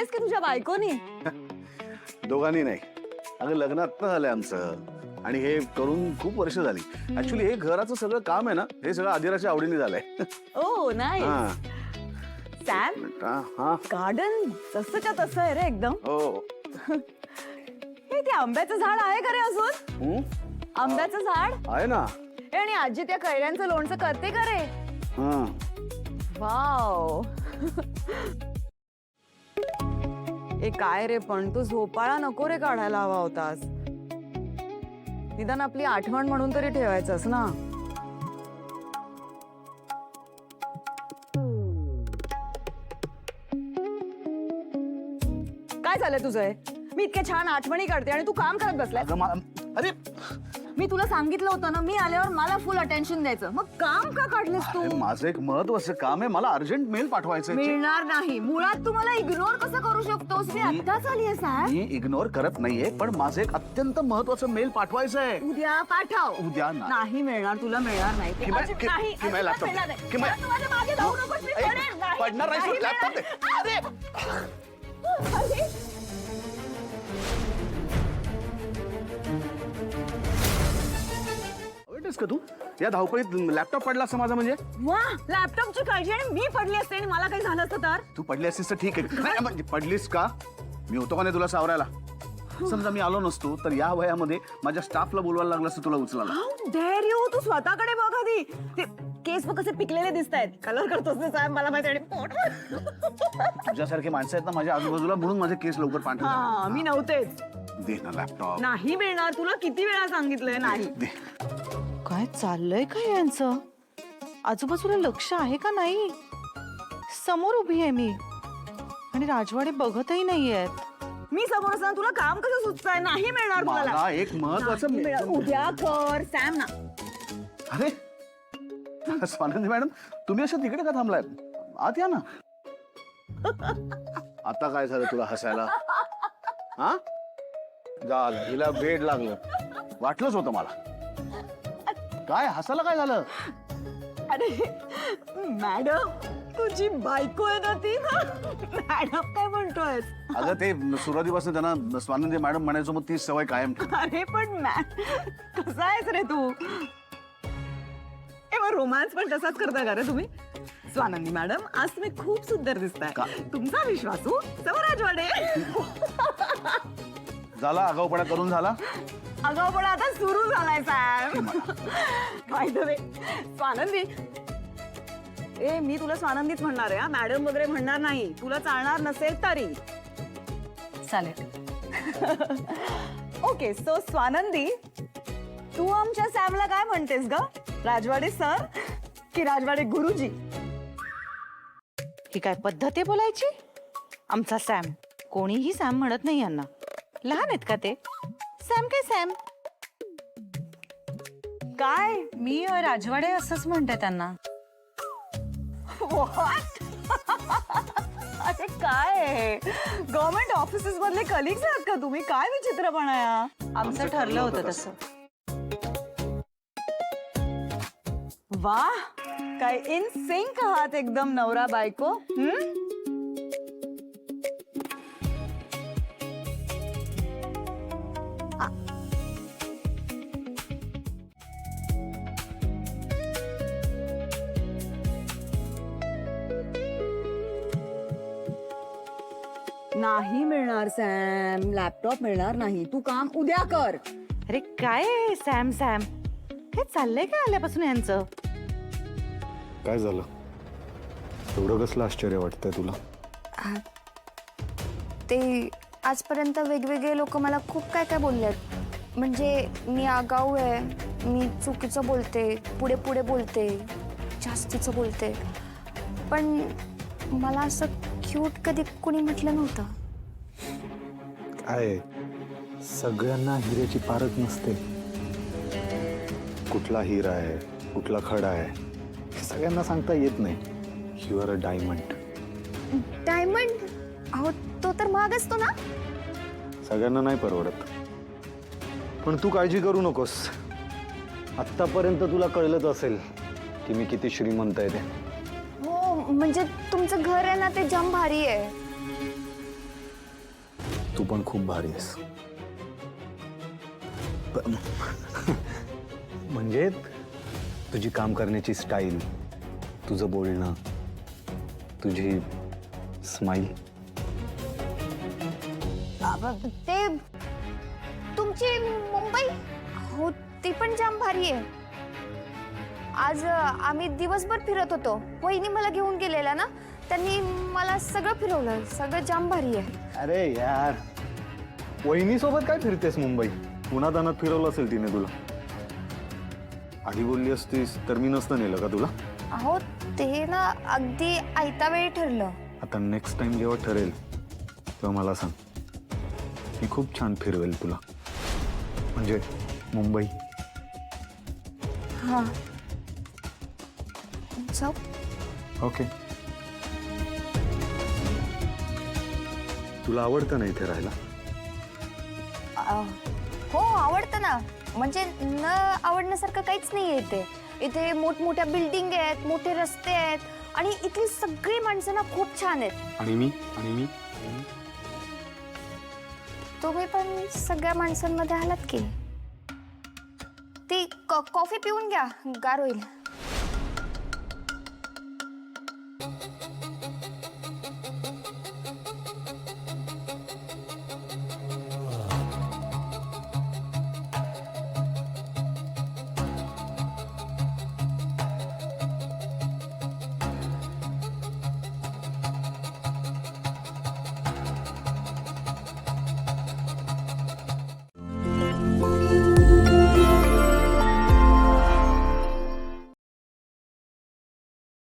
केलीस की तुझ्या बायकोनी? दोघांनी नाही. अगं लग्न आत्ता झालंय आमचं आणि हे करून खूप वर्ष झाली. ऍक्च्युली हे घराचं सगळं काम आहे ना, हे सगळं आदिराच्या आवडीने झालंय. ओ नाईस. हा सॅम, हा गार्डन जसंच्या तसं आहे रे एकदम. हो. हे ते आंब्याचं झाड आहे का रे अजून? आंब्याचं झाड आहे ना. आणि आजी त्या कैऱ्यांचं लोणचं करते का रे? हा वाव. ए काय रे, पण तू झोपाळा नको रे काढायला हवा होतास. निदान आपली आठवण म्हणून तरी ठेवायचंस ना. काय झालंय तुझं हे? मी इतक्या छान आठवणी काढते आणि तू काम करत बसलाय. अरे मी तुला सांगितलं होतं ना, मी आल्यावर मला फुल अटेन्शन द्यायचं. मग काम का काढलंस तू? माझं एक महत्वाचं काम आहे. मला अर्जंट मेल पाठवायचं आहे. मिळणार नाही. मुळात तू मला इग्नोर कसं करू शकतोस? मी आत्ताच आली आहे साहेब. मी इग्नोर करत नाहीये, पण माझं एक अत्यंत महत्वाचं मेल पाठवायचं आहे. उद्या पाठव. उद्या नाही मिळणार, तुला मिळणार नाही. ते किंवा- अजिबात कि- नाही, किंवा अजिबात laptop- मिळणार नाही. किंवा- आता माझ्या मागे धावू नकोस, मी पडेल. नाही, पडणार नाही, नाही लॅपटॉप मिळणार. दे. अरे. अवेटेस का तू या धावपळीत लॅपटॉप पडला असं माझा म्हणजे? वा, लॅपटॉपची काळजी आणि मी पडली असते आणि मला काही झालं असतं तर? तू पडली असतीस तर ठीक आहे. नाही, म्हणजे पडलीस का? मी होतो का नाही तुला सावरायला? समजा मी आलो नसतो तर या वयामध्ये माझ्या स्टाफला बोलवायला लागलं असतं तुला उचलायला. How dare you? तू स्वतःकडे बघ आधी. ते केस बघ कसे पिकलेले दिसतायत. कलर करतोस ना साहेब, मला माहिती आणि पोट. तुझ्यासारखे माणसं आहेत ना माझ्या आजूबाजूला, म्हणून माझे केस लवकर पांढरे हा, मी नव्हतेच. दे ना लॅपटॉप. नाही मिळणार. तुला किती वेळा सांगितलंय नाही. दे. काय चाललंय काय यांचं? आजूबाजूला लक्ष आहे का नाही? समोर उभी आहे मी आणि राजवाडे बघतही नाहीयेत. मी समोर असताना तुला काम कसं सुचतंय? नाही मिळणार मला तुला. एक महत्वाचं नाही मिळणार. उद्या कर सॅम ना. अरे स्वानंदी मॅडम, तुम्ही असं तिकडे का थांबलाय? आत या ना. आता काय झालं तुला हसायला? हा झालं, हिला वेड लागलं. वाटलंच होतं मला. काय हसायला काय झालं? अरे मॅडम, तुझी बायको आहे ना ती ना. मॅडम काय म्हणतोय? अगं ते सुरुवातीपासून त्यांना स्वानंदी मॅडम म्हणायचो, मग ती सवय कायम ठेव. अरे पण कसा आहेस रे तू? ए मग रोमांस पण तसाच करता का रे तुम्ही? स्वानंदी मॅडम, आज तुम्ही खूप सुंदर दिसताय. का? तुमचा तुमचा विश्वासू समराजवाडे. झाला आगाऊपणा करून झाला. आगाऊपणा आता सुरू झालाय साहेब. By the way, Swanandi. ए मी तुला स्वानंदीच म्हणणार आहे, मॅडम वगैरे म्हणणार नाही. तुला चालणार नसेल तरी चालेल. ओके. सो स्वानंदी, तू आमच्या सॅमला काय म्हणतेस ग? राजवाडे सर की राजवाडे गुरुजी? ही काय पद्धत आहे बोलायची? आमचा सॅम. कोणीही सॅम म्हणत नाही यांना. लहान आहेत का ते? सॅम काय सॅम? काय? मी राजवाडे असंच म्हणते त्यांना. What? अरे काय गव्हर्नमेंट ऑफिसेस मधले कलिग्स आहात का तुम्ही? काय विचित्रपणा आहे हा? आमचं ठरलं होतं तसं. वा, काय इन सिंक आहात एकदम नवरा बायको. नाही मिळणार सॅम, लॅपटॉप मिळणार नाही. तू काम उद्या कर. अरे काय आहे सॅम सॅम? हे चाललंय काय आल्यापासून यांचं? काय झालं? एवढं कसलं आश्चर्य वाटतंय तुला? ते आजपर्यंत वेगवेगळे लोक मला खूप काय काय बोललेत. म्हणजे मी आगाऊ आहे, मी चुकीचं बोलते, पुढे पुढे बोलते, जास्तीचं बोलते. पण मला असं क्यूट कधी कोणी म्हटलं नव्हतं. काय सगळ्यांना हिऱ्याची पारख नसते. कुठला हिरा आहे, कुठला खडा आहे, हे सगळ्यांना सांगता येत नाही. You are a diamond. Diamond? अहो तो तर महाग असतो ना. सगळ्यांना नाही परवडत. पण तू काळजी करू नकोस. आत्तापर्यंत तुला कळलंच असेल की मी किती श्रीमंत आहे ते. हो, म्हणजे तुमचं घर आहे ना ते जाम भारी आहे. तू पण खूप भारी आहेस. म्हणजे तुझी काम करण्याची स्टाईल, तुझं बोलणं, तुझी स्माईल. ते तुमची मुंबई हो ती पण जाम भारी आहे. आज आम्ही दिवसभर फिरत होतो. वहिनी मला घेऊन गेलेला ना, त्यांनी मला सगळं फिरवलं. सगळं जाम भारी आहे. अरे यार, वहिनीसोबत काय फिरतेस मुंबई? उन्हातानात फिरवलं असेल तिने तुला. आधी बोलली असतीस तर मी नसतं नेलं का तुला? अहो ते ना अगदी आयता वेळी ठरलं. आता नेक्स्ट टाइम जेव्हा ठरेल तेव्हा मला सांग. मी खूप छान फिरवेल तुला, म्हणजे मुंबई. हा जाऊ. ओके. तुला आवडतं ना इथे राहायला? हो आवडतं ना. म्हणजे न आवडण्यासारखं काहीच नाही आहे इथे. इथे मोठमोठ्या बिल्डिंग आहेत, मोठे रस्ते आहेत आणि इथली सगळी माणसं ना खूप छान आहेत. आणि मी तुम्ही पण सगळ्या माणसांमध्ये आलात की. ती कॉफी पिऊन घ्या, गार होईल.